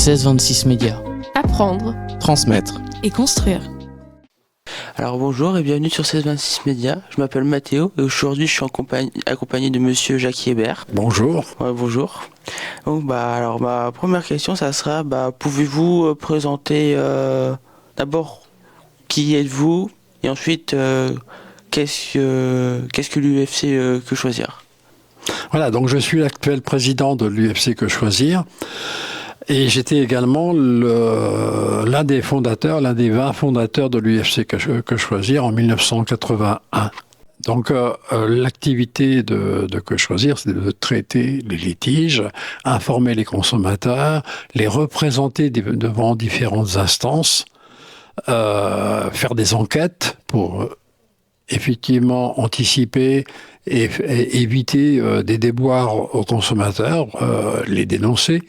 1626 Médias. Apprendre, Transmettre. et construire. Alors bonjour et bienvenue sur 1626 Médias. Je m'appelle Mathéo et aujourd'hui je suis accompagné de monsieur Jacques Hébert. Bonjour. Ouais, bonjour. Donc alors ma première question ça sera pouvez-vous présenter d'abord qui êtes-vous et ensuite qu'est-ce que l'UFC Que Choisir. Voilà, donc je suis l'actuel président de l'UFC Que Choisir et j'étais également l'un des 20 fondateurs de l'UFC Que Choisir en 1981. Donc l'activité de Que Choisir, c'est de traiter les litiges, informer les consommateurs, les représenter devant différentes instances, faire des enquêtes pour effectivement anticiper et éviter des déboires aux consommateurs, les dénoncer,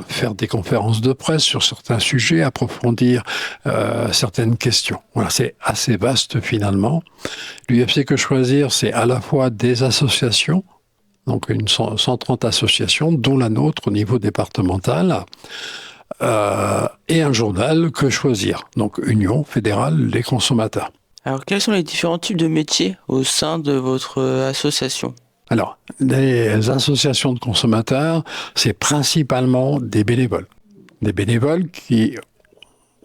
faire des conférences de presse sur certains sujets, approfondir certaines questions. Voilà, c'est assez vaste finalement. L'UFC Que Choisir, c'est à la fois des associations, donc 130 associations, dont la nôtre au niveau départemental, et un journal Que Choisir, donc Union fédérale des consommateurs. Alors quels sont les différents types de métiers au sein de votre association ? Alors, les associations de consommateurs, c'est principalement des bénévoles. Des bénévoles qui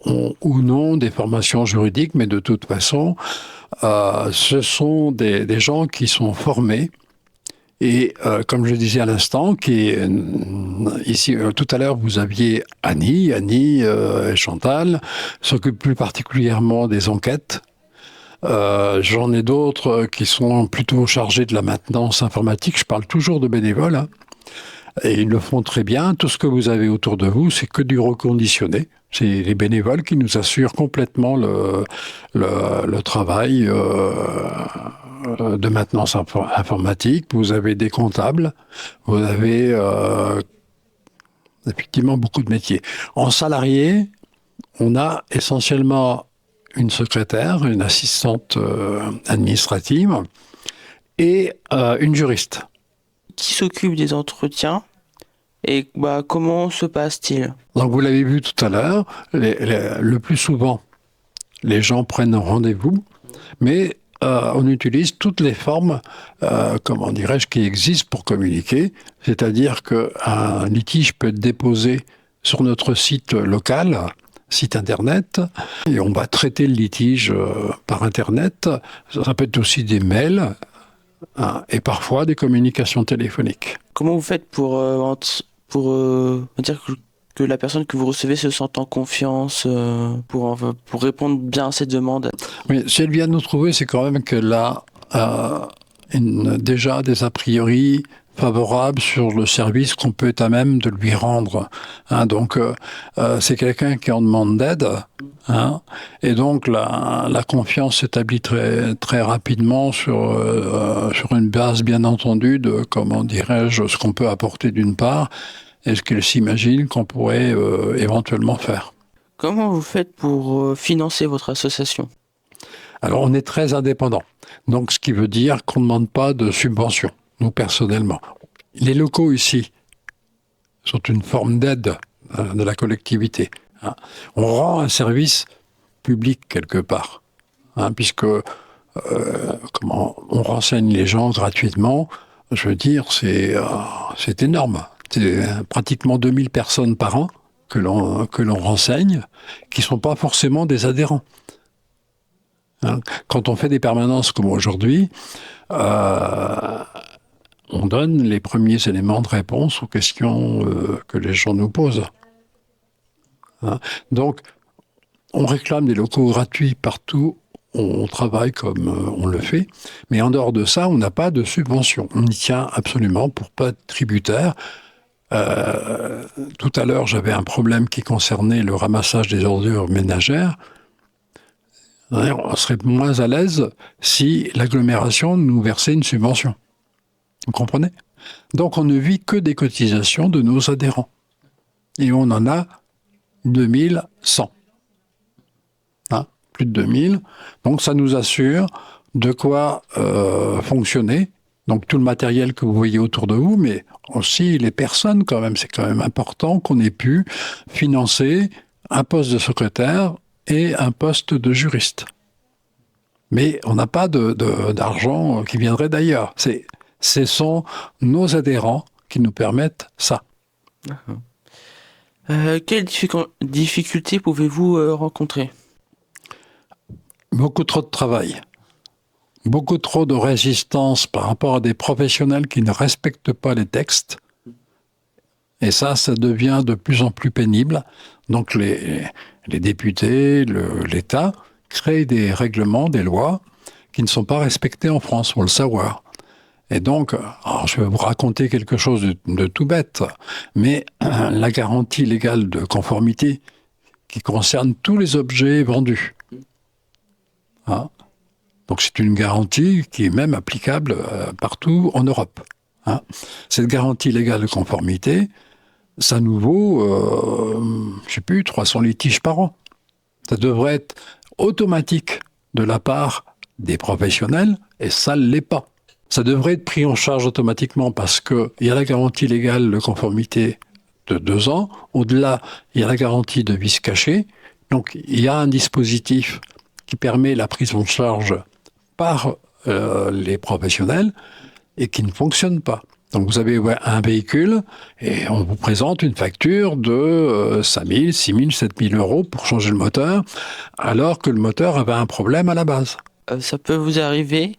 ont ou non des formations juridiques, mais de toute façon, ce sont des gens qui sont formés. Et comme je disais à l'instant, ici tout à l'heure vous aviez Annie et Chantal, s'occupent plus particulièrement des enquêtes. J'en ai d'autres qui sont plutôt chargés de la maintenance informatique. Je parle toujours de bénévoles, hein. Et ils le font très bien. Tout ce que vous avez autour de vous, c'est que du reconditionné. C'est les bénévoles qui nous assurent complètement le travail de maintenance informatique. Vous avez des comptables, vous avez effectivement beaucoup de métiers. En salarié, on a essentiellement une secrétaire, une assistante administrative et une juriste. Qui s'occupe des entretiens et comment se passe-t-il ? Donc vous l'avez vu tout à l'heure, le plus souvent, les gens prennent rendez-vous, mais on utilise toutes les formes, qui existent pour communiquer, c'est-à-dire qu'un litige peut être déposé sur notre site local, site internet, et on va traiter le litige par internet. Ça peut être aussi des mails, et parfois des communications téléphoniques. Comment vous faites pour dire que la personne que vous recevez se sente en confiance pour répondre bien à cette demande ? Oui, si elle vient nous trouver, c'est quand même qu'elle a déjà des a priori favorable sur le service qu'on peut être à même de lui rendre. Donc, c'est quelqu'un qui en demande d'aide. Et donc, la confiance s'établit très, très rapidement sur une base, bien entendu, de, ce qu'on peut apporter d'une part et ce qu'elle s'imagine qu'on pourrait éventuellement faire. Comment vous faites pour financer votre association ? Alors, on est très indépendant. Donc, ce qui veut dire qu'on ne demande pas de subvention. Nous, personnellement. Les locaux ici sont une forme d'aide de la collectivité. On rend un service public quelque part, puisque on renseigne les gens gratuitement. Je veux dire, c'est énorme. C'est pratiquement 2000 personnes par an que l'on renseigne, qui ne sont pas forcément des adhérents. Quand on fait des permanences comme aujourd'hui, on donne les premiers éléments de réponse aux questions que les gens nous posent. Donc, on réclame des locaux gratuits partout où on travaille comme on le fait, mais en dehors de ça, on n'a pas de subvention. On y tient absolument pour pas être tributaire. Tout à l'heure, j'avais un problème qui concernait le ramassage des ordures ménagères. On serait moins à l'aise si l'agglomération nous versait une subvention. Vous comprenez ? Donc, on ne vit que des cotisations de nos adhérents. Et on en a 2100. Plus de 2000. Donc, ça nous assure de quoi fonctionner Donc tout le matériel que vous voyez autour de vous, mais aussi les personnes quand même. C'est quand même important qu'on ait pu financer un poste de secrétaire et un poste de juriste. Mais on n'a pas d'argent qui viendrait d'ailleurs. Ce sont nos adhérents qui nous permettent ça. Quelles difficultés pouvez-vous rencontrer? Beaucoup trop de travail. Beaucoup trop de résistance par rapport à des professionnels qui ne respectent pas les textes. Et ça devient de plus en plus pénible. Donc les députés, l'État créent des règlements, des lois qui ne sont pas respectés en France, il faut le savoir. Et donc, alors je vais vous raconter quelque chose de tout bête, mais la garantie légale de conformité qui concerne tous les objets vendus. Hein? Donc c'est une garantie qui est même applicable partout en Europe. Hein? Cette garantie légale de conformité, ça nous vaut, je ne sais plus, 300 litiges par an. Ça devrait être automatique de la part des professionnels, et ça ne l'est pas. Ça devrait être pris en charge automatiquement parce qu'il y a la garantie légale de conformité de 2 ans. Au-delà, il y a la garantie de vice caché. Donc il y a un dispositif qui permet la prise en charge par les professionnels et qui ne fonctionne pas. Donc vous avez un véhicule et on vous présente une facture de 5 000, 6 000, 7 000 euros pour changer le moteur, alors que le moteur avait un problème à la base. Ça peut vous arriver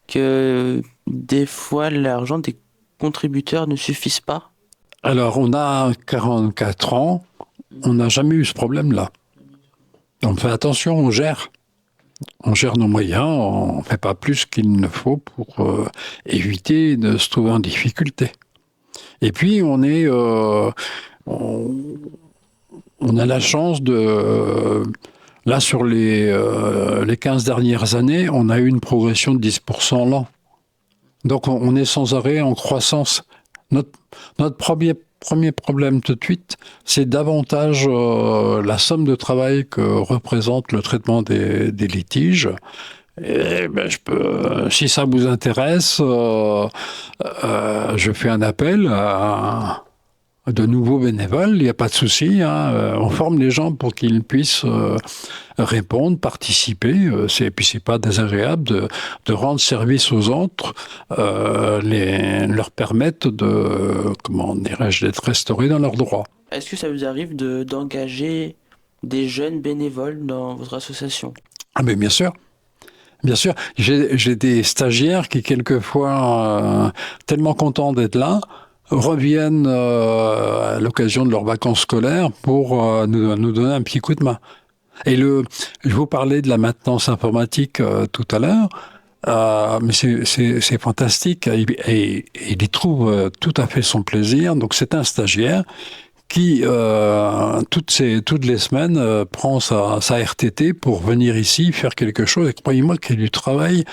que des fois l'argent des contributeurs ne suffise pas? Alors on a 44 ans, on n'a jamais eu ce problème-là. On fait attention, on gère. On gère nos moyens, on ne fait pas plus qu'il ne faut pour éviter de se trouver en difficulté. Et puis, on a la chance de... Là, sur les 15 dernières années, on a eu une progression de 10% l'an. Donc, on est sans arrêt en croissance. Notre premier problème tout de suite, c'est davantage la somme de travail que représente le traitement des litiges. Et si ça vous intéresse, je fais un appel à de nouveaux bénévoles, il n'y a pas de souci. On forme les gens pour qu'ils puissent répondre, participer. Et puis c'est pas désagréable de rendre service aux autres, leur permettre d'être restaurés dans leurs droits. Est-ce que ça vous arrive d'engager des jeunes bénévoles dans votre association? Ah mais bien sûr. Bien sûr, j'ai des stagiaires qui quelquefois, tellement contents d'être là, reviennent à l'occasion de leurs vacances scolaires pour nous donner un petit coup de main. Et je vous parlais de la maintenance informatique tout à l'heure, mais c'est fantastique et il y trouve tout à fait son plaisir. Donc c'est un stagiaire qui toutes les semaines prend sa RTT pour venir ici faire quelque chose. Et croyez-moi qu'il y a du travail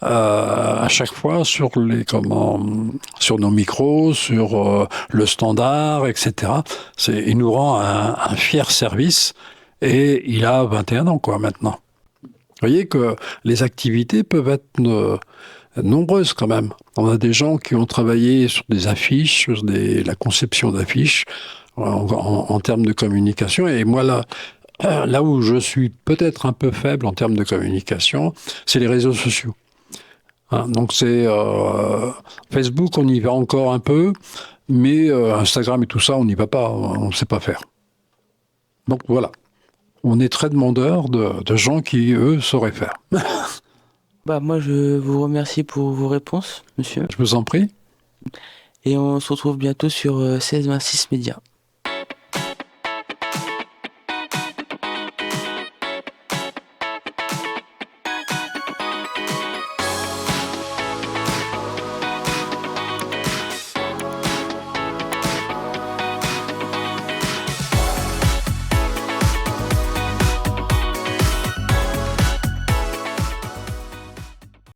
à chaque fois sur nos micros, sur le standard, etc. Il nous rend un fier service et il a 21 ans maintenant. Vous voyez que les activités peuvent être nombreuses quand même. On a des gens qui ont travaillé sur des affiches, sur la conception d'affiches en termes de communication. Et moi, là où je suis peut-être un peu faible en termes de communication, c'est les réseaux sociaux. Donc c'est Facebook, on y va encore un peu, mais Instagram et tout ça, on n'y va pas, on ne sait pas faire. Donc voilà, on est très demandeurs de gens qui, eux, sauraient faire. Moi, je vous remercie pour vos réponses, monsieur. Je vous en prie. Et on se retrouve bientôt sur 1626 Médias.